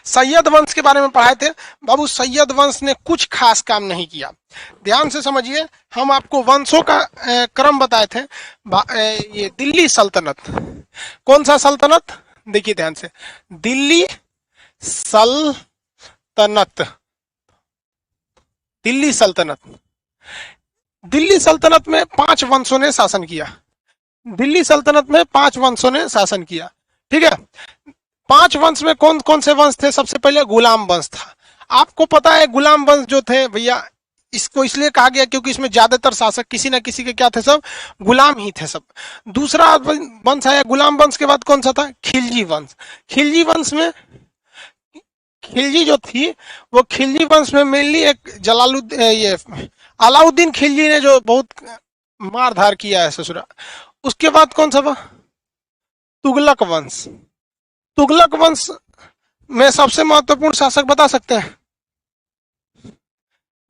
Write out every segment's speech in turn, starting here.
सैयद वंश के बारे में पढ़ाए थे बाबू। सैयद वंश ने कुछ खास काम नहीं किया। ध्यान से समझिए, हम आपको वंशों का क्रम बताए थे। ये दिल्ली सल्तनत, कौन सा सल्तनत, देखिए ध्यान से, दिल्ली सल्तनत, दिल्ली सल्तनत। दिल्ली सल्तनत में 5 वंशों ने शासन किया। दिल्ली सल्तनत में 5 वंशों ने शासन किया, ठीक है। 5 वंश में कौन कौन से वंश थे? सबसे पहले गुलाम वंश था। आपको पता है गुलाम वंश जो थे भैया, इसको इसलिए कहा गया क्योंकि इसमें ज्यादातर शासक किसी ना किसी के क्या थे, सब गुलाम ही थे सब। दूसरा वंश आया गुलाम वंश के बाद, कौन सा था? खिलजी वंश। खिलजी वंश में, खिलजी जो थी वो खिलजी वंश में मेनली एक जलालुद्दीन, ये अलाउद्दीन खिलजी ने जो बहुत मार धार किया है ससुरा। उसके बाद कौन सा था? तुगलक वंश। तुगलक वंश में सबसे महत्वपूर्ण शासक बता सकते हैं?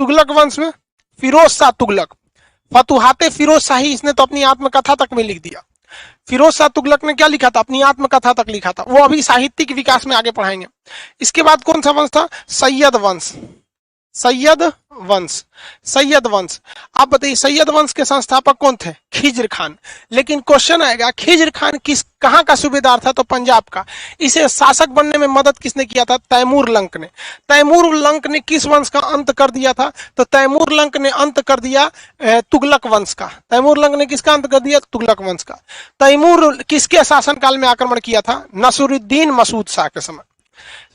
तुगलक वंश में फिरोज शाह तुगलक, फतुहाते फिरोज शाही, इसने तो अपनी आत्मकथा तक में लिख दिया। फिरोज शाह तुगलक ने क्या लिखा था? अपनी आत्मकथा तक लिखा था। वो अभी साहित्यिक विकास में आगे पढ़ाएंगे। इसके बाद कौन सा वंश था? सैयद वंश। सैयद वंश, सैयद वंश। आप बताइए सैयद वंश के संस्थापक कौन थे? खिज्र खान। लेकिन क्वेश्चन आएगा खिज्र खान किस कहां का सूबेदार था? तो पंजाब का। इसे शासक बनने में मदद किसने किया था? तैमूर लंक ने। तैमूर लंक ने किस वंश का अंत कर दिया था? तो तैमूर लंक ने अंत कर दिया तुगलक वंश का। तैमूर लंक ने किसका अंत कर दिया? तुगलक वंश का। तैमूर किसके शासनकाल में आक्रमण किया था? नसरुद्दीन मसूद शाह के समय।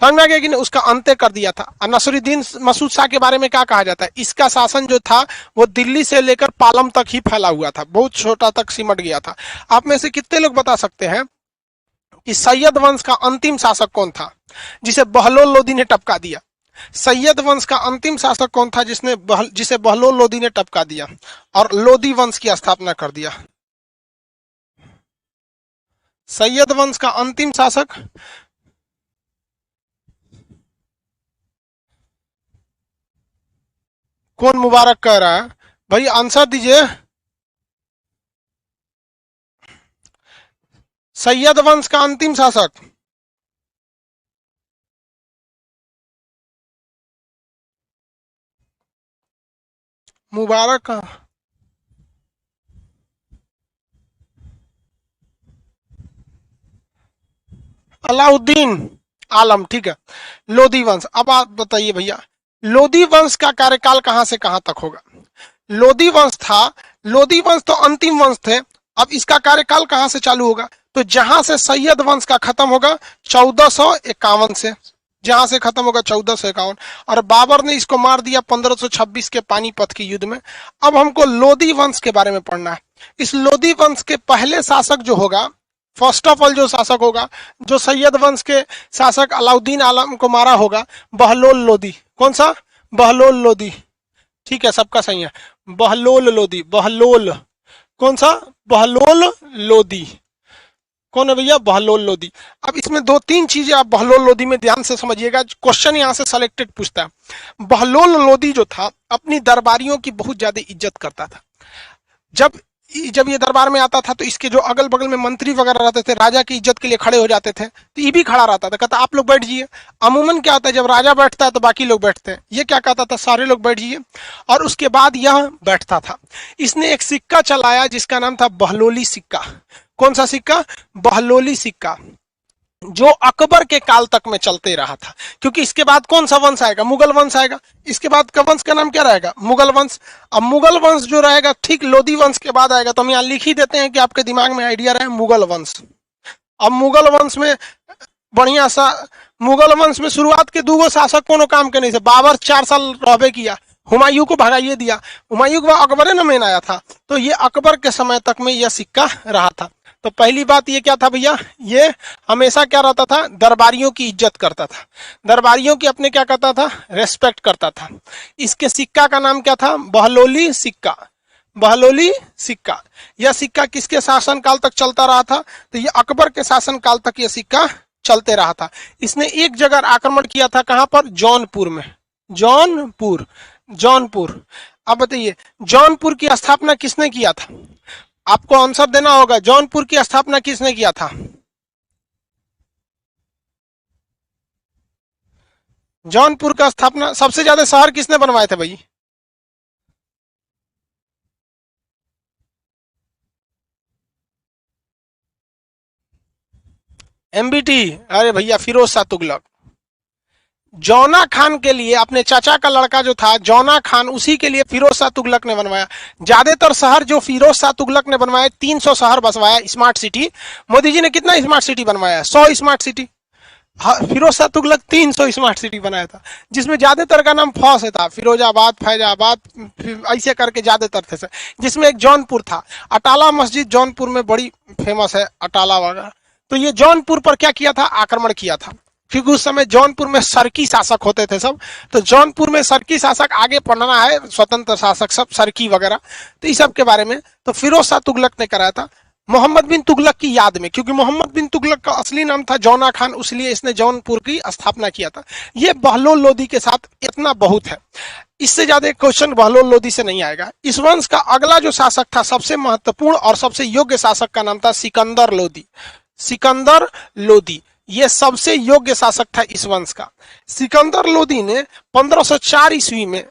समझ में आ गया कि नहीं? उसका अंत कर दिया था। और नसरुद्दीन मसूद शाह के बारे में क्या कहा जाता है? इसका शासन जो था वो दिल्ली से लेकर पालम तक ही फैला हुआ था, बहुत छोटा तक सिमट गया था। आप में से कितने लोग बता सकते हैं कि सैयद वंश का अंतिम शासक कौन था जिसे बहलोल लोदी ने टपका दिया? सैयद वंश का अंतिम शासक कौन था जिसे बहलोल लोदी ने टपका दिया और लोदी वंश की स्थापना कर दिया? सैयद वंश का अंतिम शासक कौन? मुबारक कह रहा है भाई, आंसर दीजिए। सैयद वंश का अंतिम शासक मुबारक अलाउद्दीन आलम, ठीक है। लोदी वंश। अब आप बताइए भैया लोदी वंश का कार्यकाल कहां से कहां तक होगा? लोदी वंश था, लोदी वंश तो अंतिम वंश थे। अब इसका कार्यकाल कहां से चालू होगा? तो जहां से सैयद वंश का खत्म होगा 1451 से, जहां से खत्म होगा 1451, और बाबर ने इसको मार दिया 1526 के पानीपत की युद्ध में। अब हमको लोदी वंश के बारे में पढ़ना है। इस लोदी वंश के पहले शासक जो होगा, फर्स्ट ऑफ ऑल जो शासक होगा, जो सैयद वंश के शासक अलाउद्दीन आलम को मारा होगा, बहलोल लोदी। कौन सा? बहलोल लोदी, ठीक है, सबका सही है। बहलोल लोदी, बहलोल, कौन सा? बहलोल लोदी। कौन है भैया? बहलोल लोदी। अब इसमें 2-3 चीजें आप बहलोल लोदी में ध्यान से समझिएगा, क्वेश्चन यहां से सिलेक्टेड पूछता है। बहलोल लोदी जो था अपनी दरबारियों की बहुत ज्यादा इज्जत करता था। जब जब ये दरबार में आता था तो इसके जो अगल बगल में मंत्री वगैरह रहते थे, राजा की इज्जत के लिए खड़े हो जाते थे, तो ये भी खड़ा रहता था, कहता आप लोग बैठ जाइए। अमूमन क्या होता है, जब राजा बैठता है तो बाकी लोग बैठते हैं, ये क्या कहता था? सारे लोग बैठ जाइए। और उसके बाद यह बैठता था। इसने एक सिक्का चलाया जिसका नाम था बहलोली सिक्का। कौन सा सिक्का? बहलोली सिक्का, जो अकबर के काल तक में चलते रहा था। क्योंकि इसके बाद कौन सा वंश आएगा? मुगल वंश आएगा। इसके बाद का वंश का नाम क्या रहेगा? मुगल वंश। अब मुगल वंश जो रहेगा ठीक लोदी वंश के बाद आएगा। तो हम यहाँ लिख ही देते हैं कि आपके दिमाग में आइडिया रहे, मुगल वंश। अब मुगल वंश में बढ़िया सा, मुगल वंश में शुरुआत के 2 शासक कोनो काम के नहीं थे। बाबर 4 साल रहबे किया, हुमायूं को भगाइए दिया। हुमायूं को अकबर ने मेन आया था, तो ये अकबर के समय तक में यह सिक्का रहा था। तो पहली बात ये क्या था भैया, ये हमेशा क्या रहता था? दरबारियों की इज्जत करता था, दरबारियों की अपने क्या करता था? रेस्पेक्ट करता था। इसके सिक्का का नाम क्या था? बहलोली सिक्का। बहलोली सिक्का। यह सिक्का किसके शासनकाल तक चलता रहा था? तो ये अकबर के शासनकाल तक यह सिक्का चलते रहा था। इसने एक जगह आक्रमण किया था, कहां पर? जौनपुर में। जौनपुर, जौनपुर। अब बताइए जौनपुर की स्थापना किसने किया था? आपको आंसर देना होगा, जौनपुर की स्थापना किसने किया था? जौनपुर का स्थापना, सबसे ज्यादा शहर किसने बनवाए थे भाई? एमबीटी, अरे भैया फिरोज शाह तुगलक। जौना खान के लिए, अपने चाचा का लड़का जो था जौना खान, उसी के लिए फिरोज शाह तुगलक ने बनवाया। ज्यादातर शहर जो फिरोज शाह तुगलक ने बनवाए, 300 शहर बसवाया स्मार्ट सिटी। मोदी जी ने कितना स्मार्ट सिटी बनवाया? 100 स्मार्ट सिटी। हाँ, फिरोज शाह तुगलक 300 स्मार्ट सिटी बनाया था, जिसमें ज्यादातर का नाम फ से था, फिरोजाबाद, फैजाबाद, ऐसे करके ज्यादातर थे। जिसमें एक जौनपुर था, अटाला मस्जिद जौनपुर में बड़ी फेमस है, अटाला वगैरह। तो ये जौनपुर पर क्या किया था? आक्रमण किया था, क्योंकि उस समय जौनपुर में सरकी शासक होते थे सब। तो जौनपुर में सरकी शासक, आगे पढ़ना है, स्वतंत्र शासक सब सरकी वगैरह, तो इस सब के बारे में तो फिरोज शाह तुगलक ने कराया था, मोहम्मद बिन तुगलक की याद में। क्योंकि मोहम्मद बिन तुगलक का असली नाम था जौना खान, इसलिए इसने जौनपुर की स्थापना किया था। ये बहलोल लोदी के साथ इतना बहुत है, इससे ज्यादा क्वेश्चन बहलोल लोदी से नहीं आएगा। इस वंश का अगला जो शासक था, सबसे महत्वपूर्ण और सबसे योग्य शासक का नाम था सिकंदर लोदी। सिकंदर लोदी ये सबसे योग्य शासक था इस वंश का। सिकंदर लोदी ने 1504 ईस्वी में,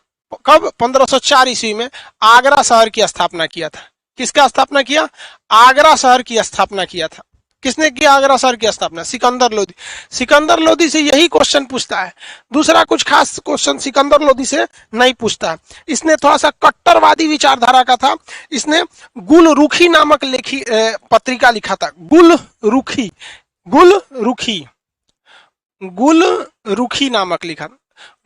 कब? 1504 ईस्वी में आगरा शहर की स्थापना किया था। किसका स्थापना किया? आगरा शहर की स्थापना किया था। किसने किया आगरा शहर की स्थापना? सिकंदर लोदी। सिकंदर लोदी से यही क्वेश्चन पूछता है, दूसरा कुछ खास क्वेश्चन सिकंदर लोदी से नहीं पूछता है। इसने थोड़ा सा कट्टरवादी विचारधारा का था। इसने गुल रुखी नामक लेखी पत्रिका लिखा था। गुल रुखी, गुल रुखी, गुल रुखी नामक लिखा,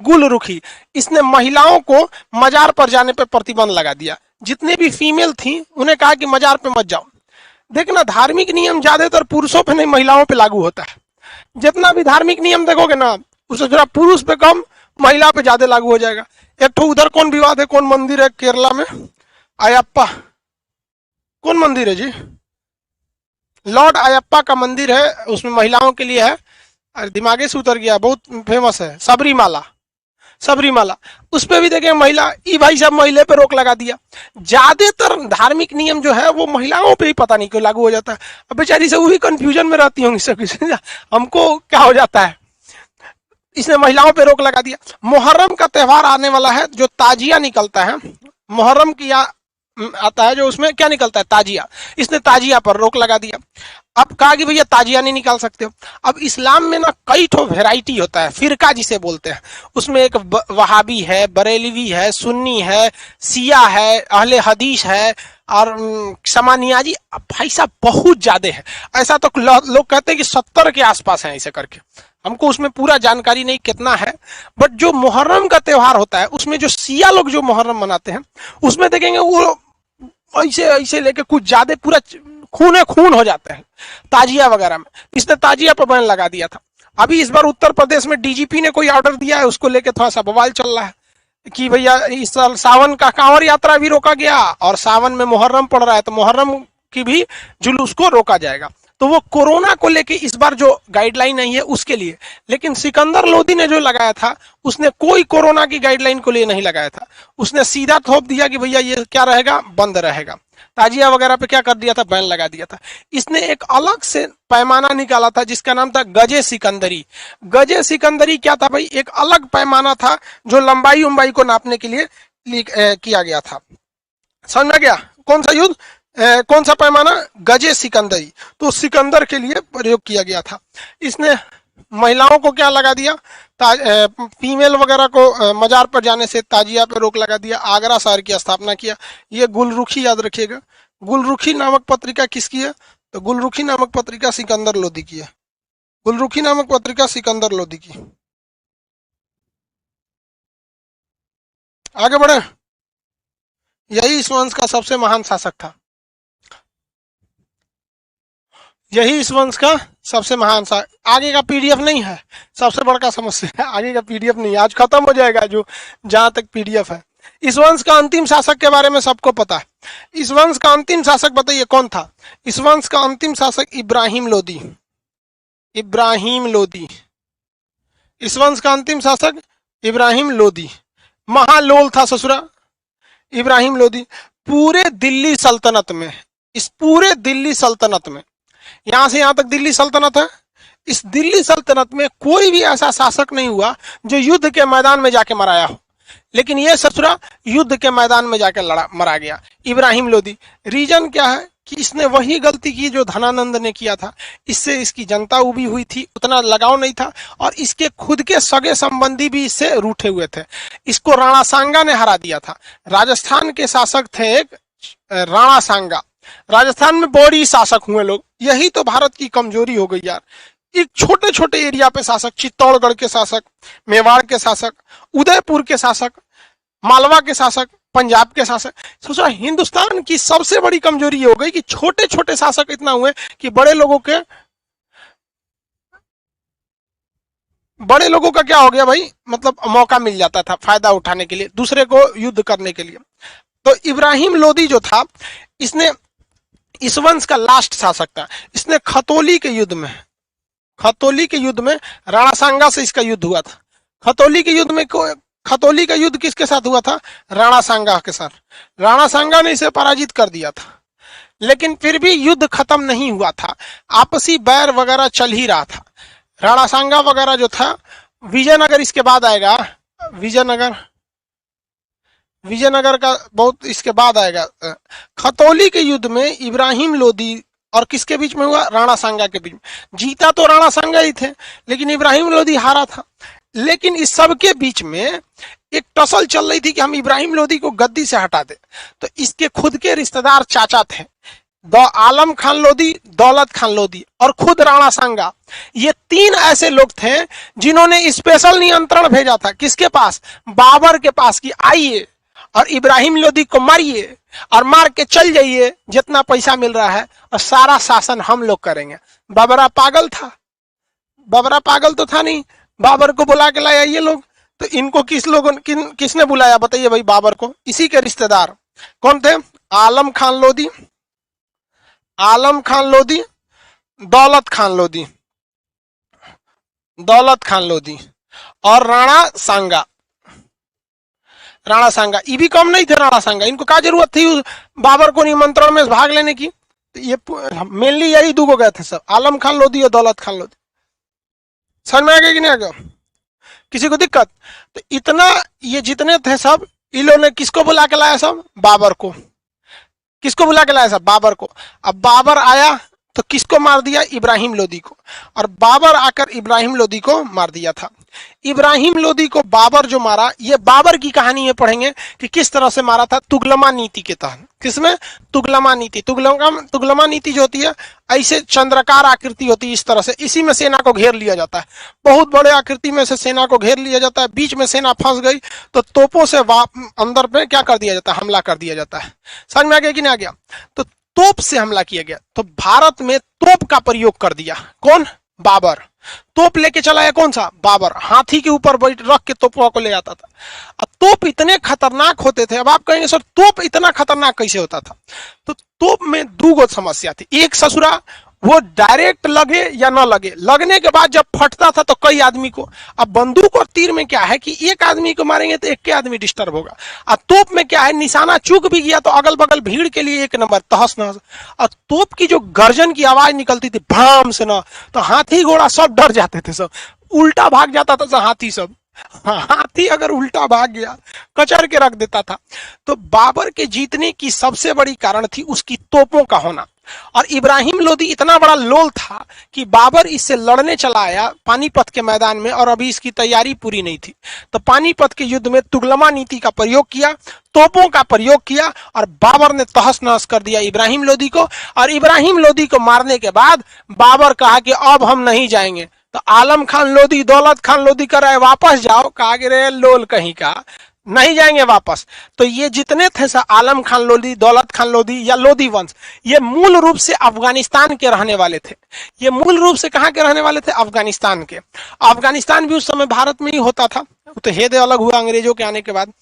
गुल रुखी। इसने महिलाओं को मजार पर जाने पर प्रतिबंध लगा दिया। जितने भी फीमेल थी उन्हें कहा कि मजार पे मत जाओ। देखना, धार्मिक नियम ज्यादातर पुरुषों पे नहीं, महिलाओं पे लागू होता है। जितना भी धार्मिक नियम देखोगे ना, उससे जरा पुरुष पे कम, महिला पे ज्यादा लागू हो जाएगा। एक तो उधर कौन विवाद है, कौन मंदिर है केरला में? अयप्पा, कौन मंदिर है जी? लॉर्ड अयप्पा का मंदिर है, उसमें महिलाओं के लिए है। अरे दिमागे से उतर गया, बहुत फेमस है, सबरीमाला। सबरीमाला, उस पर भी देखें महिला, ई भाई साहब महिला पे रोक लगा दिया। ज्यादातर धार्मिक नियम जो है वो महिलाओं पे ही पता नहीं क्यों लागू हो जाता है। अब बेचारी से वो भी कंफ्यूजन में रहती होंगी सब कुछ, हमको क्या हो जाता है। इसने महिलाओं पे रोक लगा दिया। मुहर्रम का त्यौहार आने वाला है, जो ताजिया निकलता है, मुहर्रम की आता है जो, उसमें क्या निकलता है? ताजिया। इसने ताजिया पर रोक लगा दिया। अब कहा कि भैया ताजिया नहीं निकाल सकते हो। अब इस्लाम में ना कई ठो वेराइटी होता है, फिरका जिसे बोलते हैं। उसमें एक वहाबी है, बरेलवी है, सुन्नी है, सिया है, अहले हदीस है, और समानियाजी। भाई साहब बहुत ज्यादा है। ऐसा तो लोग कहते हैं कि 70 के आसपास है, ऐसे करके। हमको उसमें पूरा जानकारी नहीं कितना है, बट जो मुहर्रम का त्यौहार होता है उसमें जो सिया लोग जो मुहर्रम मनाते हैं, उसमें देखेंगे वो ऐसे ऐसे लेके कुछ ज्यादा पूरा खून खून हो जाते हैं ताजिया वगैरह में। इसने ताजिया पर बैन लगा दिया था। अभी इस बार उत्तर प्रदेश में डीजीपी ने कोई ऑर्डर दिया है, उसको लेके थोड़ा सा बवाल चल रहा है कि भैया इस साल सावन का कांवड़ यात्रा भी रोका गया, और सावन में मुहर्रम पड़ रहा है, तो मुहर्रम की भी जुलूस को रोका जाएगा। तो वो कोरोना को लेके इस बार जो गाइडलाइन आई है उसके लिए। लेकिन सिकंदर लोदी ने जो लगाया था, उसने कोई कोरोना की गाइडलाइन को लिए नहीं लगाया था। उसने सीधा थोप दिया कि भैया ये क्या रहेगा, बंद रहेगा। ताजिया वगैरह पे क्या कर दिया था, बैन लगा दिया था। इसने एक अलग से पैमाना निकाला था जिसका नाम था गजे सिकंदरी। गजे सिकंदरी क्या था भाई? एक अलग पैमाना था जो लंबाई उम्बाई को नापने के लिए किया गया था। समझ में गया? कौन सा युद्ध, कौन सा पैमाना? गजे सिकंदरी। तो सिकंदर के लिए प्रयोग किया गया था। इसने महिलाओं को क्या लगा दिया, फीमेल वगैरह को मजार पर जाने से ताजिया पर रोक लगा दिया। आगरा शहर की स्थापना किया। ये गुलरुखी याद रखिएगा। गुलरुखी नामक पत्रिका किसकी है? तो गुलरुखी नामक पत्रिका सिकंदर लोदी की है। गुलरुखी नामक पत्रिका सिकंदर लोदी की। आगे बढ़े। यही इस वंश का सबसे महान शासक था। यही इस वंश का सबसे महान सा। आगे का पीडीएफ नहीं है, सबसे बड़ा समस्या है, आगे का पीडीएफ नहीं है। आज खत्म हो जाएगा जो जहां तक पीडीएफ है। इस वंश का अंतिम शासक के बारे में सबको पता है। इस वंश का अंतिम शासक बताइए कौन था? इस वंश का अंतिम शासक इब्राहिम लोदी। इब्राहिम लोदी, इस वंश का अंतिम शासक इब्राहिम लोदी। महालोल था ससुरा इब्राहिम लोदी। पूरे दिल्ली सल्तनत में, इस पूरे दिल्ली सल्तनत में, यहां से यहां तक दिल्ली सल्तनत है, इस दिल्ली सल्तनत में कोई भी ऐसा शासक नहीं हुआ जो युद्ध के मैदान में जाके मराया हो, लेकिन ये ससुरा युद्ध के मैदान में जाके मरा गया, इब्राहिम लोदी। रीजन क्या है कि इसने वही गलती की जो धनानंद ने किया था। इससे इसकी जनता उबी हुई थी, उतना लगाव नहीं था, और इसके खुद के सगे संबंधी भी इससे रूठे हुए थे। इसको राणा सांगा ने हरा दिया था। राजस्थान के शासक थे एक राणा सांगा। राजस्थान में बड़ी शासक हुए लोग, यही तो भारत की कमजोरी हो गई यार। एक छोटे छोटे एरिया पे शासक, चित्तौड़गढ़ के शासक, मेवाड़ के शासक, उदयपुर के शासक, मालवा के शासक, पंजाब के शासक। सोचो हिंदुस्तान की सबसे बड़ी कमजोरी ये हो गई कि छोटे छोटे शासक इतना हुए कि बड़े लोगों का क्या हो गया भाई, मतलब मौका मिल जाता था फायदा उठाने के लिए, दूसरे को युद्ध करने के लिए। तो इब्राहिम लोदी जो था, इसने इस वंश का लास्ट शासक था। इसने खतौली के युद्ध में राणा सांगा से इसका युद्ध हुआ था। खतौली का युद्ध किसके साथ हुआ था? राणा सांगा के साथ। राणा सांगा ने इसे पराजित कर दिया था, लेकिन फिर भी युद्ध खत्म नहीं हुआ था, आपसी बैर वगैरह चल ही रहा था। राणा सांगा वगैरह जो था, विजयनगर इसके बाद आएगा, विजयनगर का बहुत इसके बाद आएगा। खतौली के युद्ध में इब्राहिम लोदी और किसके बीच में हुआ? राणा सांगा के बीच में। जीता तो राणा सांगा ही थे, लेकिन इब्राहिम लोदी हारा था। लेकिन इस सब के बीच में एक टसल चल रही थी कि हम इब्राहिम लोदी को गद्दी से हटा दे। तो इसके खुद के रिश्तेदार चाचा थे, आलम खान लोदी, दौलत खान लोदी और खुद राणा सांगा। ये तीन ऐसे लोग थे जिन्होंने स्पेशल नियंत्रण भेजा था किसके पास? बाबर के पास, कि आइए और इब्राहिम लोदी को मारिए और मार के चल जाइए, जितना पैसा मिल रहा है, और सारा शासन हम लोग करेंगे। बाबरा पागल था? बाबरा पागल तो था नहीं। बाबर को बुला के लाया ये लोग। तो इनको किसने बुलाया बताइए भाई? बाबर को। इसी के रिश्तेदार कौन थे? आलम खान लोदी, दौलत खान लोदी और राणा सांगा। ये भी कम नहीं थे राणा सांगा। इनको क्या जरूरत थी बाबर को निमंत्रण में भाग लेने की? तो ये मेनली यही दो गए थे सब, आलम खान लोदी और दौलत खान लोदी। समझ में आ गया कि नहीं आ गया? किसी को दिक्कत? तो इतना ये जितने थे सब, इन लोगों ने किसको बुला के लाया? सब बाबर को। किसको बुला के लाया? सब बाबर को। अब बाबर आया तो किसको मार दिया? इब्राहिम लोदी को। और बाबर आकर इब्राहिम लोदी को मार दिया था। इब्राहिम लोदी को बाबर जो मारा, ये बाबर की कहानी में पढ़ेंगे कि किस तरह से मारा था, तुगलमा नीति के तहत। किसमें? तुगलमा नीति। तुगलमा नीति जो होती है, ऐसे चंद्रकार आकृति होती है इस तरह से, इसी में सेना को घेर लिया जाता है। बहुत बड़े आकृति में से सेना को घेर लिया जाता है, बीच में सेना फंस गई तो तोपों से अंदर पे क्या कर दिया जाता है? हमला कर दिया जाता है। समझ में आ गया कि नहीं आ गया? तो तोप से हमला किया गया। तो भारत में तोप का प्रयोग कर दिया कौन? बाबर। तोप लेके चला है कौन सा? बाबर। हाथी के ऊपर बैठ रख के तोपों को ले आता था। अब तोप इतने खतरनाक होते थे। अब आप कहेंगे सर तोप इतना खतरनाक कैसे होता था? तो तोप में दो समस्या थी। एक ससुरा, वो डायरेक्ट लगे या ना लगे, लगने के बाद जब फटता था तो कई आदमी को। अब बंदूक और तीर में क्या है कि एक आदमी को मारेंगे तो एक के आदमी डिस्टर्ब होगा। और तोप में क्या है, निशाना चूक भी गया तो अगल बगल भीड़ के लिए एक नंबर तहस नहस। और तोप की जो गर्जन की आवाज निकलती थी भाम से ना, तो हाथी घोड़ा सब डर जाते थे, सब उल्टा भाग जाता था हाथी सब। हाथी अगर उल्टा भाग गया कचर के रख देता था। तो बाबर के जीतने की सबसे बड़ी कारण थी उसकी तोपों का होना। और इब्राहिम लोदी इतना बड़ा लोल था कि बाबर इससे लड़ने चला आया पानीपत के मैदान में, और अभी इसकी तैयारी पूरी नहीं थी। तो पानीपत के युद्ध में तुगलमा नीति का प्रयोग किया, तोपों का प्रयोग किया, और बाबर ने तहस नहस कर दिया इब्राहिम लोदी को। और इब्राहिम लोदी को मारने के बाद बाबर कहा कि अब हम नहीं जाएंगे। तो आलम खान लोदी, दौलत खान लोदी कर रहे वापस जाओ। कहा कि रे लोल कहीं का, नहीं जाएंगे वापस। तो ये जितने थे आलम खान लोदी, दौलत खान लोदी या लोदी वंश, ये मूल रूप से अफगानिस्तान के रहने वाले थे। ये मूल रूप से कहाँ के रहने वाले थे? अफगानिस्तान के। अफगानिस्तान भी उस समय भारत में ही होता था, तो हेदे अलग हुआ अंग्रेजों के आने के बाद।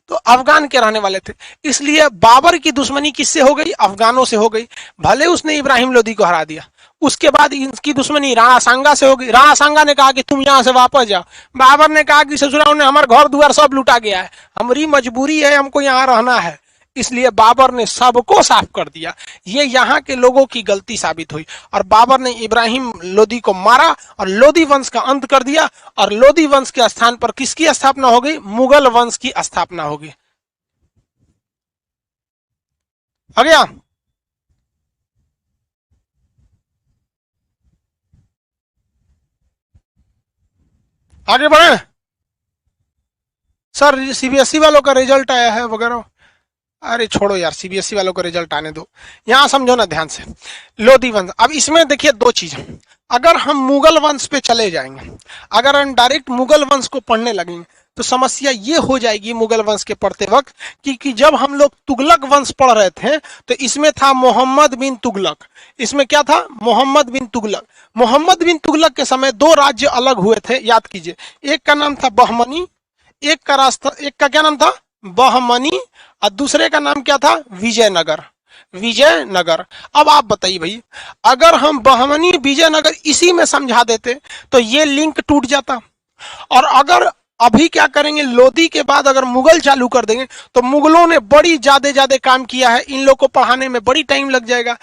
तो अफगान के रहने वाले थे, इसलिए बाबर की दुश्मनी किससे हो गई? अफगानों से हो गई। भले उसने इब्राहिम लोदी को हरा दिया, उसके बाद इनकी दुश्मनी राणा सांगा से हो गई। राणा सांगा ने कहा कि तुम यहां से वापस जाओ। बाबर ने कहा कि ससुराल ने हमारा घर द्वार सब लुटा गया है, हमारी मजबूरी है, हमको यहाँ रहना है। इसलिए बाबर ने सबको साफ कर दिया। ये यहाँ के लोगों की गलती साबित हुई और बाबर ने इब्राहिम लोदी को मारा और लोदी वंश का अंत कर दिया और लोदी वंश के स्थान पर किसकी स्थापना हो गई? मुगल वंश की स्थापना होगी। आ गया? आगे बढ़े सर। सीबीएसई वालों का रिजल्ट आया है वगैरह। अरे छोड़ो यार, सीबीएसई वालों को रिजल्ट आने दो। यहां समझो ना ध्यान से, लोधी वंश। अब इसमें देखिए दो चीज, अगर हम मुगल वंश पे चले जाएंगे, अगर हम डायरेक्ट मुगल वंश को पढ़ने लगेंगे तो समस्या ये हो जाएगी मुगल वंश के पढ़ते वक्त कि जब हम लोग तुगलक वंश पढ़ रहे थे तो इसमें था मोहम्मद बिन तुगलक। इसमें क्या था? मोहम्मद बिन तुगलक। मोहम्मद बिन तुगलक के समय दो राज्य अलग हुए थे, याद कीजिए। एक का नाम था बहमनी, एक का क्या नाम था? बहमनी, और दूसरे का नाम क्या था? विजयनगर। विजयनगर। अब आप बताइए भाई, अगर हम बहमनी विजयनगर इसी में समझा देते तो ये लिंक टूट जाता। और अगर अभी क्या करेंगे, लोदी के बाद अगर मुगल चालू कर देंगे तो मुगलों ने बड़ी ज्यादा काम किया है, इन लोग को पढ़ाने में बड़ी टाइम लग जाएगा।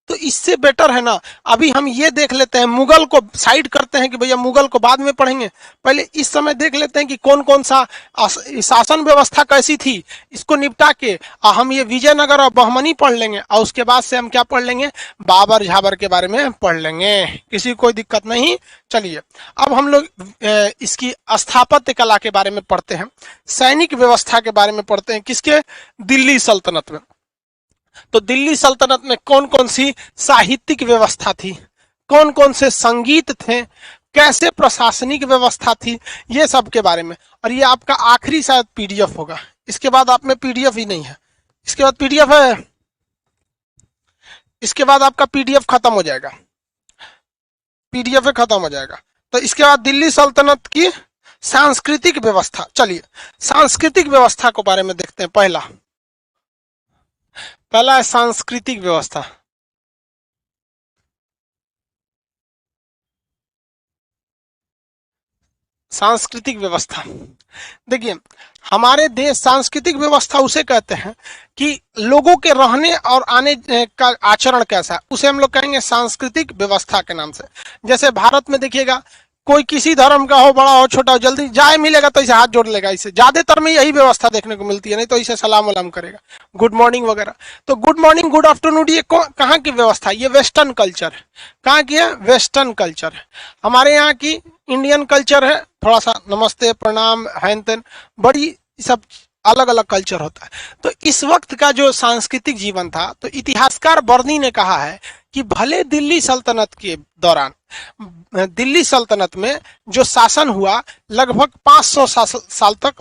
तो इससे बेटर है ना अभी हम ये देख लेते हैं, मुगल को साइड करते हैं कि भैया मुगल को बाद में पढ़ेंगे, पहले इस समय देख लेते हैं कि कौन कौन सा शासन व्यवस्था कैसी थी, इसको निपटा के हम ये विजयनगर और बहमनी पढ़ लेंगे और उसके बाद से हम क्या पढ़ लेंगे? बाबर झाबर के बारे में पढ़ लेंगे, किसी कोई दिक्कत नहीं। चलिए अब हम लोग इसकी स्थापत्य कला के बारे में पढ़ते हैं, सैनिक व्यवस्था के बारे में पढ़ते हैं। किसके? दिल्ली सल्तनत में। तो दिल्ली सल्तनत में कौन कौन सी साहित्यिक व्यवस्था थी, कौन कौन से संगीत थे, कैसे प्रशासनिक व्यवस्था थी, ये सब के बारे में। और ये आपका आखिरी शायद पीडीएफ होगा, इसके बाद आप में पीडीएफ ही नहीं है। इसके बाद पीडीएफ है, इसके बाद आपका पीडीएफ खत्म हो जाएगा, पीडीएफ खत्म हो जाएगा। तो इसके बाद दिल्ली सल्तनत की सांस्कृतिक व्यवस्था। चलिए सांस्कृतिक व्यवस्था के बारे में देखते हैं। पहला है सांस्कृतिक व्यवस्था। सांस्कृतिक व्यवस्था देखिए, हमारे देश सांस्कृतिक व्यवस्था उसे कहते हैं कि लोगों के रहने और आने का आचरण कैसा है, उसे हम लोग कहेंगे सांस्कृतिक व्यवस्था के नाम से। जैसे भारत में देखिएगा, कोई किसी धर्म का हो, बड़ा हो छोटा हो, जल्दी जाए मिलेगा तो इसे हाथ जोड़ लेगा। इसे ज्यादातर में यही व्यवस्था देखने को मिलती है, नहीं तो इसे सलाम वलाम करेगा, गुड मॉर्निंग वगैरह। तो गुड मॉर्निंग गुड आफ्टरनून ये कहाँ की व्यवस्था है? ये वेस्टर्न कल्चर है। कहाँ की है? वेस्टर्न कल्चर है। हमारे यहाँ की इंडियन कल्चर है, थोड़ा सा नमस्ते प्रणाम हैन तेन, बड़ी सब अलग अलग कल्चर होता है। तो इस वक्त का जो सांस्कृतिक जीवन था, तो इतिहासकार बर्नी ने कहा है कि भले दिल्ली सल्तनत के दौरान, दिल्ली सल्तनत में जो शासन हुआ लगभग 500 साल तक,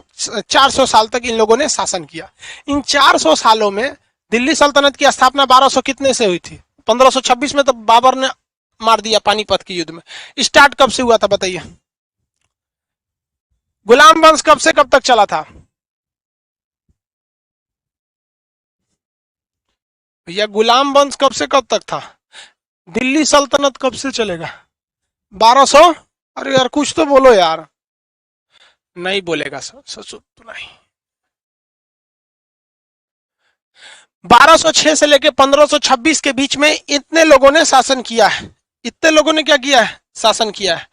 400 साल तक इन लोगों ने शासन किया। इन 400 सालों में दिल्ली सल्तनत की स्थापना 1200 कितने से हुई थी? 1526 में तो बाबर ने मार दिया पानीपत के युद्ध में। स्टार्ट कब से हुआ था बताइए? गुलाम वंश कब से कब तक चला था भैया? गुलाम वंश कब से कब तक था? दिल्ली सल्तनत कब से चलेगा? 1200? अरे यार कुछ तो बोलो यार। नहीं बोलेगा सर, सच तो नहीं। 1206 से लेके 1526 के बीच में इतने लोगों ने शासन किया है। इतने लोगों ने क्या किया है? शासन किया है।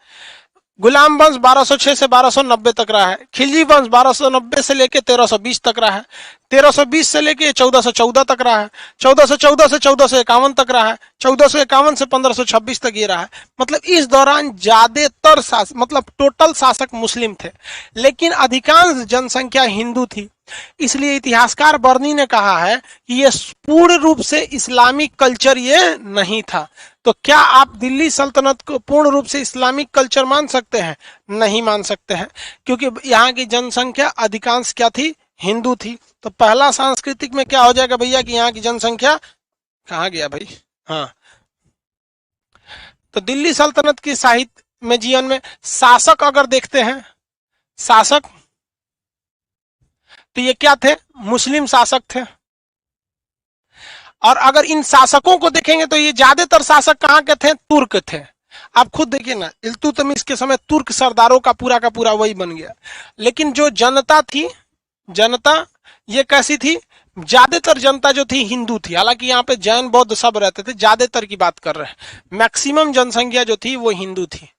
गुलाम वंश 1206 से 1290 तक रहा है। खिलजी वंश 1290 से लेके 1320 तक रहा है। 1320 से लेके 1414 तक रहा है। 1414 से 1451 तक रहा है। 1451 से 1526 तक ये रहा है। मतलब इस दौरान ज्यादातर शासक, मतलब टोटल शासक मुस्लिम थे, लेकिन अधिकांश जनसंख्या हिंदू थी। इसलिए इतिहासकार बर्नी ने कहा है कि ये पूर्ण रूप से इस्लामिक कल्चर ये नहीं था। तो क्या आप दिल्ली सल्तनत को पूर्ण रूप से इस्लामिक कल्चर मान सकते हैं? नहीं मान सकते हैं, क्योंकि यहाँ की जनसंख्या अधिकांश क्या थी? हिंदू थी। तो पहला सांस्कृतिक में क्या हो जाएगा भैया कि यहाँ की जनसंख्या कहाँ गया भाई? हाँ, तो दिल्ली सल्तनत की साहित्य में जीवन में शासक अगर देखते हैं, शासक तो ये क्या थे? मुस्लिम शासक थे। और अगर इन शासकों को देखेंगे तो ये ज्यादातर शासक कहाँ के थे? तुर्क थे। आप खुद देखिए ना, इल्तुतमिश के समय तुर्क सरदारों का पूरा वही बन गया। लेकिन जो जनता थी, जनता ये कैसी थी? ज्यादातर जनता जो थी हिंदू थी, हालांकि यहाँ पे जैन बौद्ध सब रहते थे, ज्यादातर की बात कर रहे हैं, मैक्सिमम जनसंख्या जो थी वो हिंदू थी।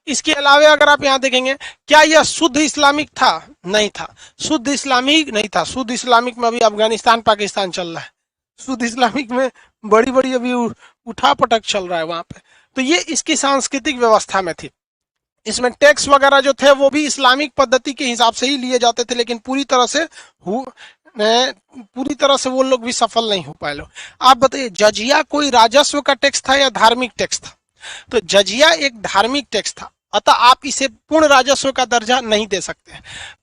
इसके अलावा अगर आप यहाँ देखेंगे, क्या यह शुद्ध इस्लामिक था? नहीं था। शुद्ध इस्लामिक नहीं था। शुद्ध इस्लामिक में अभी अफगानिस्तान पाकिस्तान चल रहा है। शुद्ध इस्लामिक में बड़ी बड़ी अभी उठा पटक चल रहा है वहां पे। तो ये इसकी सांस्कृतिक व्यवस्था में थी। इसमें टैक्स वगैरह जो थे वो भी इस्लामिक पद्धति के हिसाब से ही लिए जाते थे, लेकिन पूरी तरह से वो लोग भी सफल नहीं हो पाए लोग। आप बताइए, जजिया कोई राजस्व का टैक्स था या धार्मिक टैक्स था? तो जजिया एक धार्मिक टैक्स था, अतः आप इसे पूर्ण राजस्व का दर्जा नहीं दे सकते।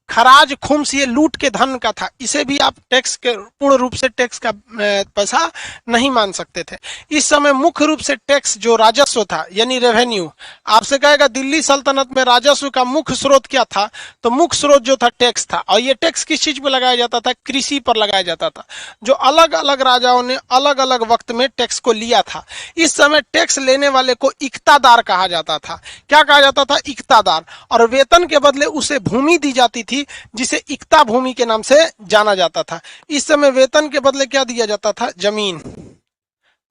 खराज खुम्स ये लूट के धन का था, इसे भी आप टैक्स के पूर्ण रूप से टैक्स का पैसा नहीं मान सकते थे। इस समय मुख्य रूप से टैक्स जो राजस्व था यानी रेवेन्यू, आपसे कहेगा दिल्ली सल्तनत में राजस्व का मुख्य स्रोत क्या था, तो मुख्य स्रोत जो था टैक्स था। और ये टैक्स किस चीज पर लगाया जाता था? कृषि पर लगाया जाता था। जो अलग अलग राजाओं ने अलग अलग वक्त में टैक्स को लिया था। इस समय टैक्स लेने वाले को इक्तादार कहा जाता था। क्या कहा जाता था? इक्तादार। और वेतन के बदले उसे भूमि दी जाती थी, जिसे इक्ता भूमि के नाम से जाना जाता था। इस समय वेतन के बदले क्या दिया जाता था? जमीन,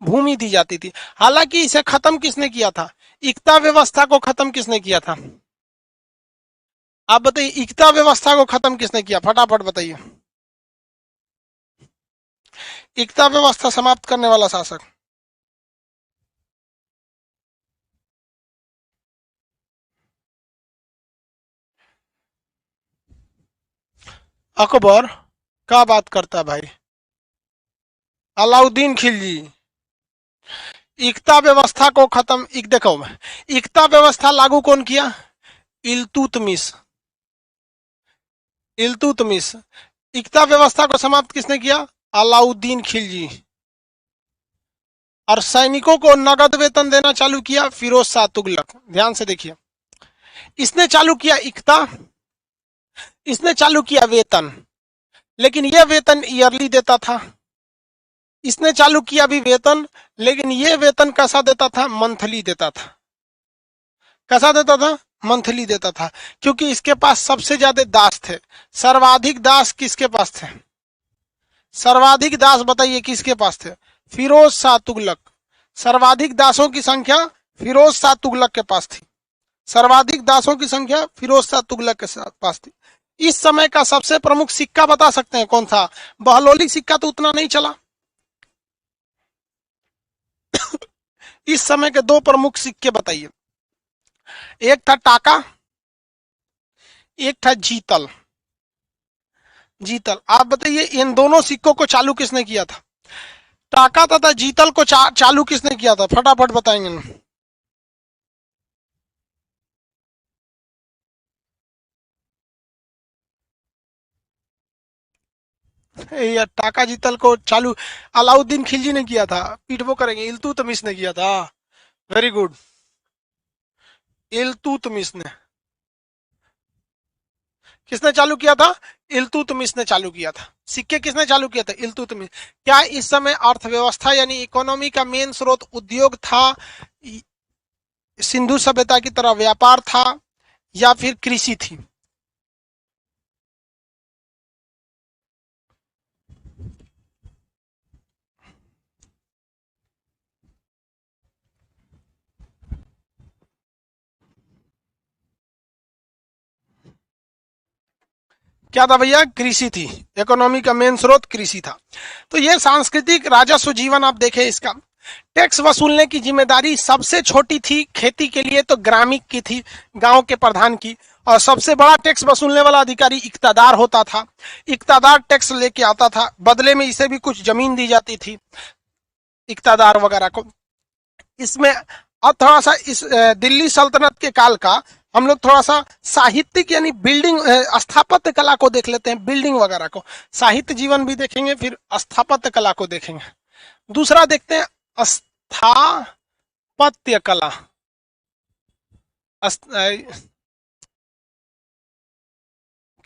भूमि दी जाती थी। हालांकि इसे खत्म किसने किया था? इक्ता व्यवस्था को खत्म किसने किया था? आप बताइए, इक्ता व्यवस्था को खत्म किसने किया? फटाफट बताइए। इक्ता व्यवस्था समाप्त करने वाला शासक? अकबर। क्या बात करता है भाई? अलाउद्दीन खिलजी। इक्ता व्यवस्था को खत्म, देखो, इक्ता व्यवस्था लागू कौन किया? इल्तुतमिश। इल्तुतमिश। इक्ता व्यवस्था को समाप्त किसने किया? अलाउद्दीन खिलजी। और सैनिकों को नगद वेतन देना चालू किया फिरोज शाह तुगलक। ध्यान से देखिए, इसने चालू किया इक्ता, इसने चालू किया वेतन, लेकिन यह वेतन ईयरली देता था। इसने चालू किया भी वेतन, लेकिन यह वेतन कैसा देता था? मंथली देता था। कैसा देता था? मंथली देता था, क्योंकि इसके पास सबसे ज्यादा दास थे। सर्वाधिक दास किसके पास थे? सर्वाधिक दास बताइए किसके पास थे? फिरोज शाह तुगलक। सर्वाधिक दासों की संख्या फिरोज शाह तुगलक के पास थी। सर्वाधिक दासों की संख्या फिरोज शाह तुगलक के पास थी। इस समय का सबसे प्रमुख सिक्का बता सकते हैं कौन था? बहलोली सिक्का तो उतना नहीं चला। इस समय के दो प्रमुख सिक्के बताइए। एक था टाका, एक था जीतल। जीतल, आप बताइए इन दोनों सिक्कों को चालू किसने किया था? टाका तथा जीतल को चालू किसने किया था? फटाफट बताएंगे ना। यार, टाका जीतल को चालू अलाउद्दीन खिलजी ने किया था। पीटबो करेंगे, इल्तुतमिश ने किया था। वेरी गुड, इल्तुतमिश ने। किसने चालू किया था? इल्तुतमिश ने चालू किया था। सिक्के किसने चालू किया था? इल्तुतमिश। क्या इस समय अर्थव्यवस्था यानी इकोनॉमी का मेन स्रोत उद्योग था, सिंधु सभ्यता की तरह व्यापार था, या फिर कृषि थी? क्या था भैया? कृषि थी। इकोनॉमी का मेन स्रोत कृषि था। तो ये सांस्कृतिक राजस्व जीवन आप देखें इसका। टैक्स वसूलने की जिम्मेदारी सबसे छोटी थी खेती के लिए तो ग्रामीण की थी, गांव के प्रधान की। और सबसे बड़ा टैक्स वसूलने वाला अधिकारी इक्तादार होता था। इक्तादार टैक्स लेके आता था, बदले में इसे भी कुछ जमीन दी जाती थी इक्तादार वगैरह को। इसमें अब थोड़ा सा इस दिल्ली सल्तनत के काल का हम लोग थोड़ा सा साहित्यिक यानी बिल्डिंग स्थापत्य कला को देख लेते हैं, बिल्डिंग वगैरह को। साहित्य जीवन भी देखेंगे, फिर स्थापत्य कला को देखेंगे। दूसरा देखते हैं स्थापत्य कला।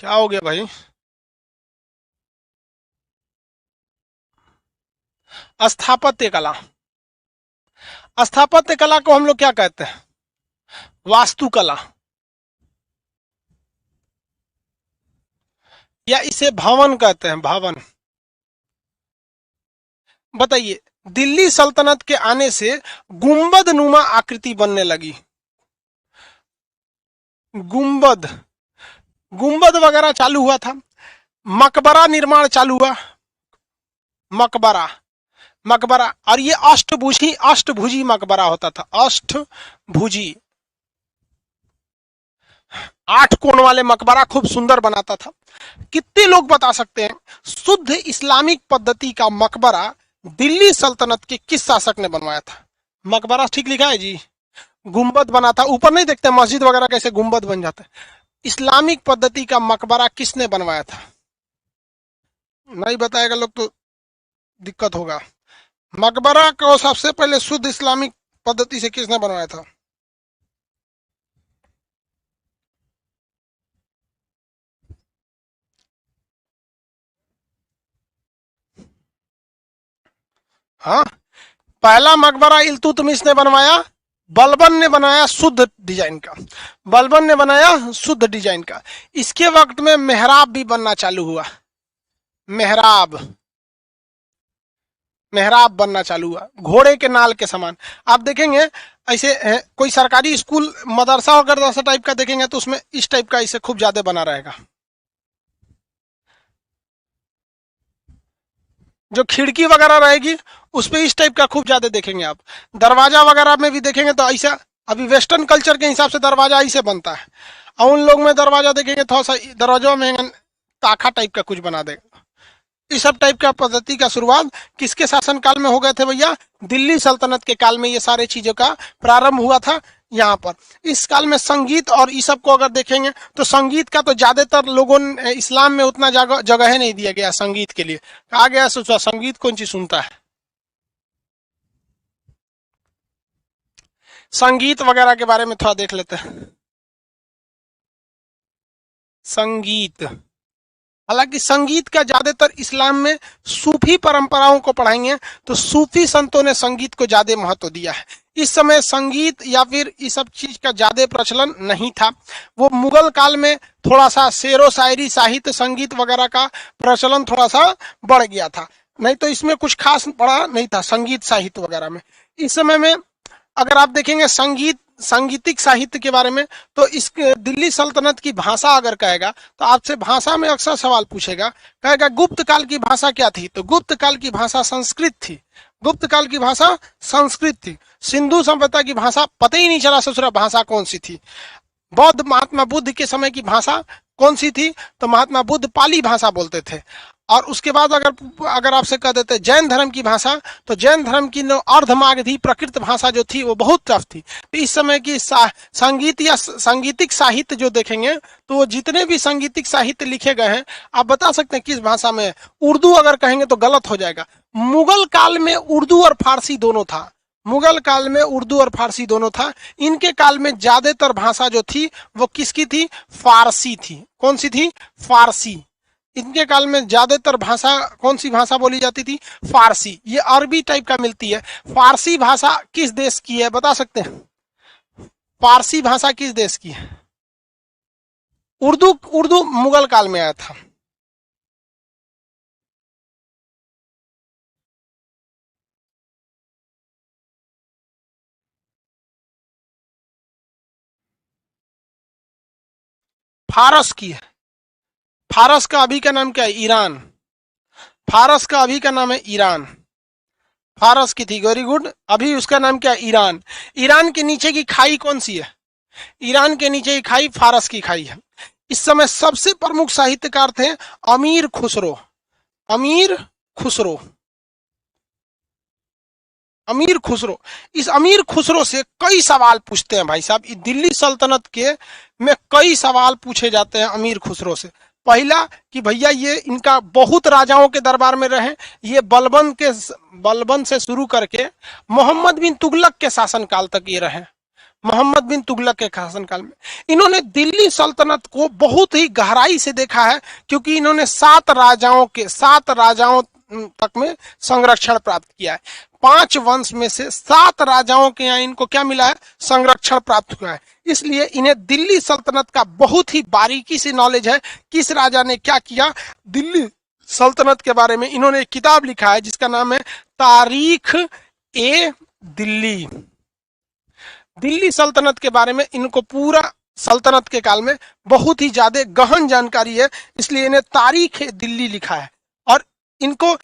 क्या हो गया भाई? स्थापत्य कला। स्थापत्य कला को हम लोग क्या कहते हैं? वास्तुकला, या इसे भवन कहते हैं, भवन। बताइए, दिल्ली सल्तनत के आने से गुंबद नुमा आकृति बनने लगी। गुंबद गुंबद वगैरह चालू हुआ था। मकबरा निर्माण चालू हुआ। मकबरा मकबरा और ये अष्टभुजी मकबरा होता था। अष्टभुजी 8 कोण वाले मकबरा खूब सुंदर बनाता था। कितने लोग बता सकते हैं शुद्ध इस्लामिक पद्धति का मकबरा दिल्ली सल्तनत के किस शासक ने बनवाया था? मकबरा ठीक लिखा है जी। गुंबद बना था, ऊपर नहीं देखते मस्जिद वगैरह कैसे गुंबद बन जाता है। इस्लामिक पद्धति का मकबरा किसने बनवाया था? नहीं बताएगा लोग तो दिक्कत होगा। मकबरा को सबसे पहले शुद्ध इस्लामिक पद्धति से किसने बनवाया था? हाँ, पहला मकबरा इल्तुतमिश ने बनवाया। बलबन ने बनाया शुद्ध डिजाइन का। बलबन ने बनाया शुद्ध डिजाइन का। इसके वक्त में मेहराब भी बनना चालू हुआ। मेहराब मेहराब बनना चालू हुआ, घोड़े के नाल के समान। आप देखेंगे ऐसे कोई सरकारी स्कूल मदरसा वगैरह ऐसा टाइप का देखेंगे तो उसमें इस टाइप का इसे खूब ज्यादा बना रहेगा। जो खिड़की वगैरह रहेगी उस पे इस टाइप का खूब ज्यादा देखेंगे आप। दरवाजा वगैरह में भी देखेंगे तो ऐसा, अभी वेस्टर्न कल्चर के हिसाब से दरवाजा ऐसे बनता है, और उन लोग में दरवाजा देखेंगे थोड़ा सा दरवाजों में ताखा टाइप का कुछ बना देगा। इस सब टाइप का पद्धति का शुरुआत किसके शासनकाल में हो गए थे भैया? दिल्ली सल्तनत के काल में ये सारे चीजों का प्रारंभ हुआ था। यहाँ पर इस काल में संगीत और इस सब को अगर देखेंगे तो संगीत का तो ज्यादातर लोगों ने इस्लाम में उतना जगह नहीं दिया गया संगीत के लिए। कहा गया सोचा संगीत कौन चीज सुनता है। संगीत वगैरह के बारे में थोड़ा देख लेते हैं। संगीत, हालांकि संगीत का ज्यादातर इस्लाम में सूफी परंपराओं को पढ़ाएंगे तो सूफी संतों ने संगीत को ज्यादा महत्व दिया है। इस समय संगीत या फिर इस सब चीज का ज्यादा प्रचलन नहीं था। वो मुगल काल में थोड़ा सा शेरो शायरी साहित्य संगीत वगैरह का प्रचलन थोड़ा सा बढ़ गया था, नहीं तो इसमें कुछ खास पड़ा नहीं था संगीत साहित्य वगैरह में। इस समय में अगर आप देखेंगे सांगीतिक साहित्य के बारे में तो इस दिल्ली सल्तनत की भाषा अगर कहेगा तो आपसे भाषा में अक्सर सवाल पूछेगा। कहेगा गुप्त काल की भाषा क्या थी? तो गुप्त काल की भाषा संस्कृत थी। गुप्त काल की भाषा संस्कृत थी। सिंधु सभ्यता की भाषा पता ही नहीं चला ससुरा भाषा कौन सी थी। बौद्ध महात्मा बुद्ध के समय की भाषा कौन सी थी? तो महात्मा बुद्ध पाली भाषा बोलते थे। और उसके बाद अगर आपसे कह देते जैन धर्म की भाषा, तो जैन धर्म की अर्धमागधी प्रकृत भाषा जो थी वो बहुत टफ थी। तो इस समय की संगीत या सांगीतिक साहित्य जो देखेंगे तो वो जितने भी सांगीतिक साहित्य लिखे गए हैं आप बता सकते हैं किस भाषा में। उर्दू अगर कहेंगे तो गलत हो जाएगा। मुगल काल में उर्दू और फारसी दोनों था। मुगल काल में उर्दू और फारसी दोनों था। इनके काल में ज्यादातर भाषा जो थी वो किसकी थी? फारसी थी। कौन सी थी? फारसी। इनके काल में ज्यादातर भाषा कौन सी भाषा बोली जाती थी? फारसी। ये अरबी टाइप का मिलती है। फारसी भाषा किस देश की है बता सकते हैं? फारसी भाषा किस देश की है? उर्दू मुगल काल में आया था। फारस की है। फारस का अभी का नाम क्या है? ईरान। फारस का अभी का नाम है ईरान। फारस की थी, वेरी गुड। अभी उसका नाम क्या है? ईरान। ईरान के नीचे की खाई कौन सी है? ईरान के नीचे की खाई फारस की खाई है। इस समय सबसे प्रमुख साहित्यकार थे अमीर खुसरो। अमीर खुसरो। अमीर खुसरो। इस अमीर खुसरो से कई सवाल पूछते हैं भाई साहब। दिल्ली सल्तनत के में कई सवाल पूछे जाते हैं अमीर खुसरो से। पहला कि भैया ये इनका बहुत राजाओं के दरबार में रहे। ये बलबन से शुरू करके मोहम्मद बिन तुगलक के शासनकाल तक ये रहे। मोहम्मद बिन तुगलक के शासनकाल में इन्होंने दिल्ली सल्तनत को बहुत ही गहराई से देखा है, क्योंकि इन्होंने 7 राजाओं तक में संरक्षण प्राप्त किया है। 5 वंश में से 7 राजाओं के यहाँ इनको क्या मिला है? संरक्षण प्राप्त हुआ है। इसलिए इन्हें दिल्ली सल्तनत का बहुत ही बारीकी से नॉलेज है, किस राजा ने क्या किया। दिल्ली सल्तनत के बारे में इन्होंने एक किताब लिखा है जिसका नाम है तारीख ए दिल्ली। दिल्ली सल्तनत के बारे में इनको पूरा सल्तनत के काल में बहुत ही ज्यादा गहन जानकारी है, इसलिए इन्हें तारीख ए दिल्ली लिखा है। और इनको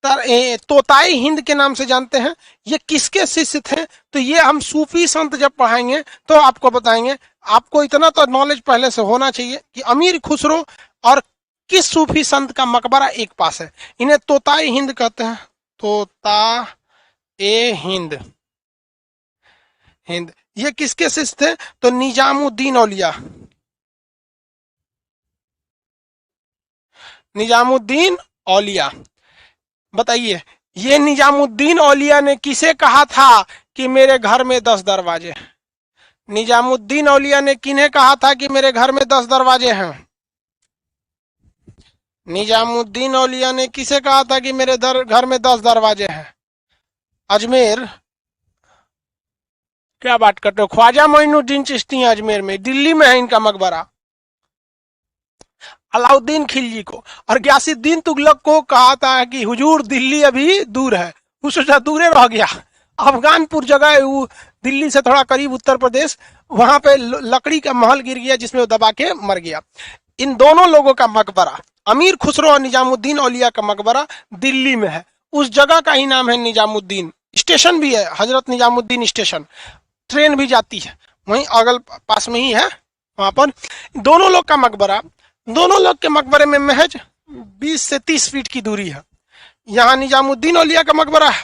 तोताई हिंद के नाम से जानते हैं। ये किसके शिष्य थे, तो ये हम सूफी संत जब पढ़ाएंगे तो आपको बताएंगे। आपको इतना तो नॉलेज पहले से होना चाहिए कि अमीर खुसरो और किस सूफी संत का मकबरा एक पास है। इन्हें तोताई हिंद कहते हैं, तोता ए हिंद। हिंद ये किसके शिष्य थे, तो निजामुद्दीन औलिया। निजामुद्दीन औलिया। बताइए, ये निजामुद्दीन औलिया ने किसे कहा था कि मेरे घर में 10 दरवाजे। निजामुद्दीन औलिया ने किन्हें कहा था कि मेरे घर में 10 दरवाजे हैं। निजामुद्दीन औलिया ने किसे कहा था कि मेरे घर में 10 दरवाजे हैं। अजमेर, क्या बात करते हो, ख्वाजा मोइनुद्दीन चिश्ती है अजमेर में, दिल्ली में है इनका मकबरा। अलाउद्दीन खिलजी को और गयासुद्दीन तुगलक को कहा था कि हुजूर दिल्ली अभी दूर है, वो सोचा दूरे रह गया। अफगानपुर जगह है वो दिल्ली से थोड़ा करीब, उत्तर प्रदेश, वहां पे लकड़ी का महल गिर गया जिसमें वो दबा के मर गया। इन दोनों लोगों का मकबरा, अमीर खुसरो और निजामुद्दीन औलिया का मकबरा दिल्ली में है। उस जगह का ही नाम है निजामुद्दीन। स्टेशन भी है हजरत निजामुद्दीन स्टेशन, ट्रेन भी जाती है वहीं अगल पास में ही है वहां पर। दोनों लोग का मकबरा, दोनों लोग के मकबरे में महज 20 से 30 फीट की दूरी है। यहाँ निजामुद्दीन औलिया का मकबरा है,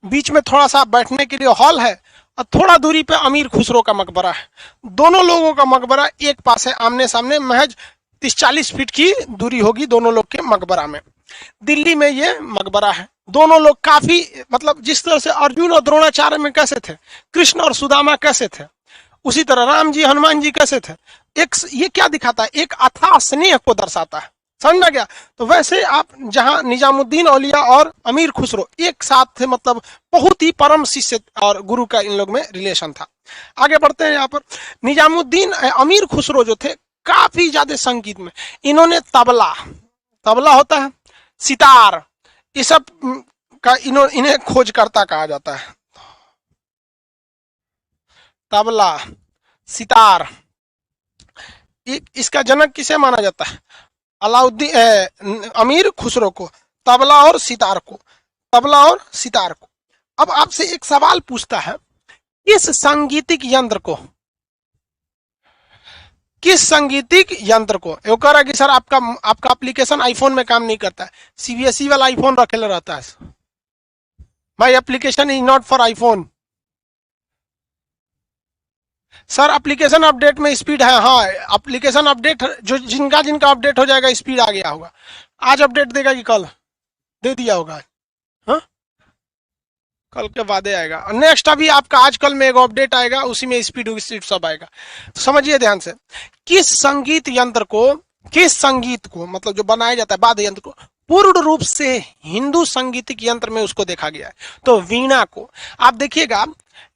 बीच में थोड़ा सा बैठने के लिए हॉल है और थोड़ा दूरी पे अमीर खुसरो का मकबरा है। दोनों लोगों का मकबरा एक पास है, आमने सामने, महज 30-40 फीट की दूरी होगी दोनों लोग के मकबरा में। दिल्ली में ये मकबरा है। दोनों लोग काफी, मतलब जिस तरह से अर्जुन और द्रोणाचार्य में कैसे थे, कृष्ण और सुदामा कैसे थे, उसी तरह राम जी हनुमान जी कैसे थे। एक ये क्या दिखाता है, एक अथाह स्नेह को दर्शाता है, समझ में गया। तो वैसे आप जहां निजामुद्दीन औलिया और अमीर खुसरो एक साथ थे, मतलब बहुत ही परम शिष्य और गुरु का इन लोग में रिलेशन था। आगे बढ़ते हैं। यहाँ पर निजामुद्दीन अमीर खुसरो जो थे काफी ज्यादा संगीत में, इन्होंने तबला, तबला होता है, सितार, ये सब का इन्हें खोजकर्ता कहा जाता है। तबला, सितार, इसका जनक किसे माना जाता है, अलाउद्दीन अमीर खुसरो को, तबला और सितार को, तबला और सितार को। अब आपसे एक सवाल पूछता है, किस सांगीतिक यंत्र को, किस सांगीतिक यंत्र को, वो कह रहा है कि सर आपका एप्लीकेशन आईफोन में काम नहीं करता है, सीबीएसई वाला आईफोन रखेला रहता है। My application is not for iPhone. Sir application update में स्पीड है, हाँ एप्लीकेशन अपडेट जो जिनका अपडेट हो जाएगा स्पीड आ गया होगा। आज अपडेट देगा कि कल दे दिया होगा, हाँ कल के बाद आएगा। नेक्स्ट अभी आपका आजकल में एक अपडेट आएगा, उसी में स्पीड सब आएगा। तो समझिए ध्यान से, किस संगीत यंत्र को, किस संगीत को मतलब जो बनाया जाता है वाद्य यंत्र को पूर्ण रूप से हिंदू संगीतिक यंत्र में उसको देखा गया है, तो वीणा को। आप देखिएगा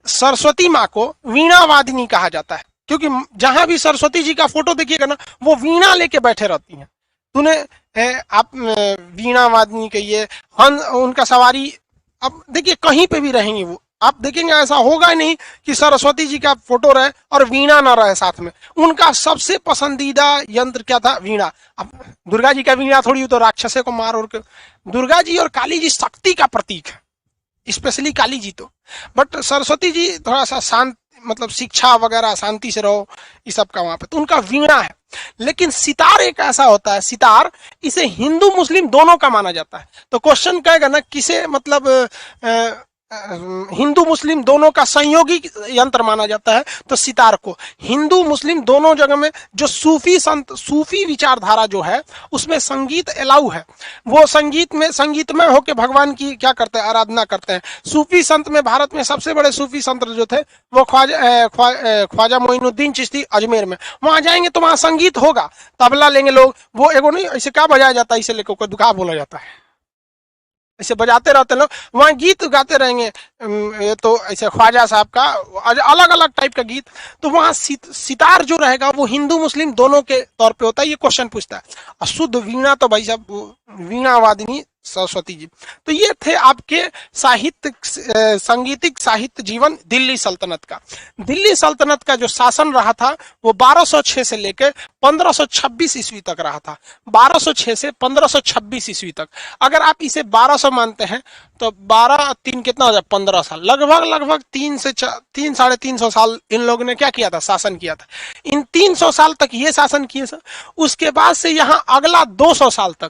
सरस्वती माँ को वीणा वादिनी कहा जाता है, क्योंकि जहां भी सरस्वती जी का फोटो देखिएगा ना, वो वीणा लेके बैठे रहती हैं। तूने आप वीणा वादिनी कहिए, उनका सवारी, अब देखिए कहीं पे भी रहेंगी वो, आप देखेंगे ऐसा होगा ही नहीं कि सरस्वती जी का फोटो रहे और वीणा ना रहे साथ में। उनका सबसे पसंदीदा यंत्र क्या था, वीणा। अब दुर्गा जी का वीणा थोड़ी, तो राक्षसे को मार और दुर्गा जी और काली जी शक्ति का प्रतीक है, स्पेशली काली जी तो, बट सरस्वती जी थोड़ा सा शांत, मतलब शिक्षा वगैरह शांति से रहो, इस सब का वहां पे, तो उनका वीणा है। लेकिन सितार एक ऐसा होता है, सितार इसे हिंदू मुस्लिम दोनों का माना जाता है। तो क्वेश्चन कहेगा ना किसे मतलब हिंदू मुस्लिम दोनों का संयोगी यंत्र माना जाता है, तो सितार को। हिंदू मुस्लिम दोनों जगह में जो सूफी संत, सूफी विचारधारा जो है उसमें संगीत अलाउ है, वो संगीत में होके भगवान की क्या करते हैं, आराधना करते हैं। सूफी संत में भारत में सबसे बड़े सूफी संत जो थे वो ख्वाजा मोइनुद्दीन चिश्ती अजमेर में, वहां जाएंगे तो वहां संगीत होगा, तबला लेंगे लोग, वो एगो नहीं ऐसे क्या बजाया जाता है, इसे लेकर दुखा बोला जाता है। ऐसे बजाते रहते लोग, वहाँ गीत गाते रहेंगे। ये तो ऐसे ख्वाजा साहब का अलग अलग टाइप का गीत। तो वहाँ सितार जो रहेगा वो हिंदू मुस्लिम दोनों के तौर पे होता है। ये क्वेश्चन पूछता है। और शुद्ध वीणा तो भाई साहब वीणा वादिनी सरस्वती जी। तो ये थे आपके साहित्य संगीतिक साहित्य जीवन दिल्ली सल्तनत का। दिल्ली सल्तनत का जो शासन रहा था वो 1206 से लेकर 1526 ईस्वी तक रहा था। 1206 से 1526 ईस्वी तक। अगर आप इसे 1200 मानते हैं तो 12 3 कितना हो जाए 15 साल, लगभग 300 साल इन लोगों ने क्या किया था, शासन किया था। इन 300 साल तक ये शासन किए सर। उसके बाद से यहाँ अगला 200 साल तक,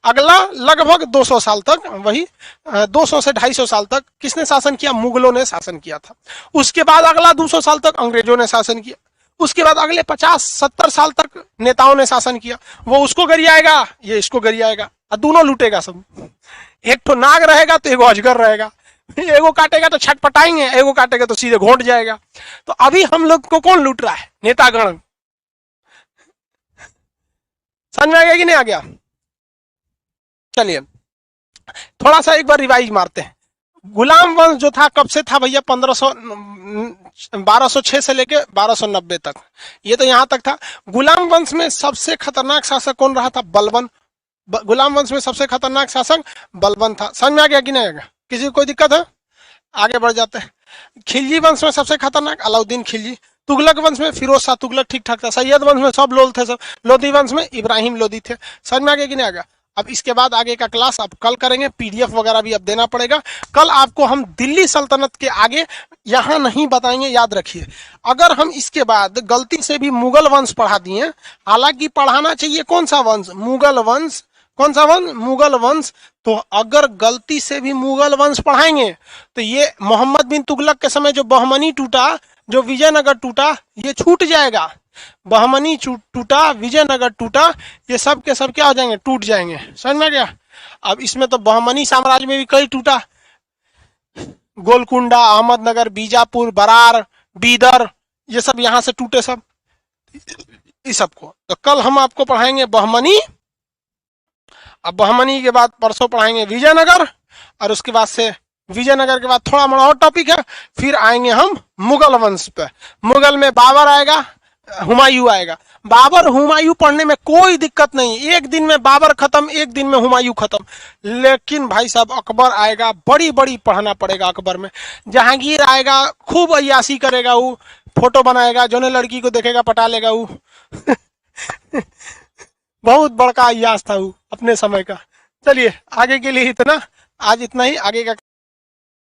अगला लगभग 200 साल तक, वही 200 से 250 साल तक किसने शासन किया, मुगलों ने शासन किया था। उसके बाद अगला 200 साल तक अंग्रेजों ने शासन किया। उसके बाद अगले 50-70 साल तक नेताओं ने शासन किया। वो उसको गरियाएगा, ये इसको गरियाएगा, और दोनों लूटेगा सब। एक तो नाग रहेगा तो एगो अजगर रहेगा, एगो काटेगा तो छटपटाएंगे, एगो काटेगा तो सीधे घोट जाएगा। तो अभी हम लोग को कौन लूट रहा है, नेतागण। समझ में आ गया कि नहीं आ गया? चलिए थोड़ा सा एक बार रिवाइज मारते हैं। गुलाम वंश जो था कब से था भैया, 1206 से लेके 1290 तक, ये तो यहां तक था। गुलाम वंश में सबसे खतरनाक शासक कौन रहा था, बलबन। गुलाम वंश में सबसे खतरनाक शासक बलबन था। समझ में आ गया कि नहीं आ गया? किसी को कोई दिक्कत है? आगे बढ़ जाते हैं। खिलजी वंश में सबसे खतरनाक अलाउद्दीन खिलजी। तुगलक वंश में फिरोज शाह तुगलक ठीक ठाक था। सैयद वंश में सब लोग थे सब। लोधी वंश में इब्राहिम लोधी थे। समझ में आ गया कि नहीं आ गया? अब इसके बाद आगे का क्लास आप कल करेंगे, पीडीएफ वगैरह भी अब देना पड़ेगा। कल आपको हम दिल्ली सल्तनत के आगे यहाँ नहीं बताएंगे, याद रखिए। अगर हम इसके बाद गलती से भी मुगल वंश पढ़ा दिए, हालांकि पढ़ाना चाहिए कौन सा वंश, मुगल वंश। कौन सा वंश, मुगल वंश। तो अगर गलती से भी मुगल वंश पढ़ाएंगे तो ये मोहम्मद बिन तुगलक के समय जो बहमनी टूटा, जो विजयनगर टूटा, ये छूट जाएगा। बहमनी टूटा, विजयनगर टूटा, ये सब के सब क्या हो जाएंगे, टूट जाएंगे। समझ में गया? अब इसमें तो बहमनी साम्राज्य में भी कई टूटा, गोलकुंडा, अहमदनगर, बीजापुर, बरार, बीदर, ये सब यहां से टूटे सब, इस सबको। तो कल हम आपको पढ़ाएंगे बहमनी। अब बहमनी के बाद परसों पढ़ाएंगे विजयनगर, और उसके बाद से विजयनगर के बाद थोड़ा मोड़ा और टॉपिक है, फिर आएंगे हम मुगल वंश पे। मुगल में बाबर आएगा, हुमायूं आएगा। बाबर हुमायूं पढ़ने में कोई दिक्कत नहीं, एक दिन में बाबर खत्म, एक दिन में हुमायूं खत्म। लेकिन भाई साहब अकबर आएगा, बड़ी बड़ी पढ़ना पड़ेगा अकबर में। जहांगीर आएगा, खूब अय्यासी करेगा, वो फोटो बनाएगा, जो ने लड़की को देखेगा पटा लेगा वो बहुत बड़का अय्यास था वो अपने समय का। चलिए आगे के लिए इतना, आज इतना ही। आगे का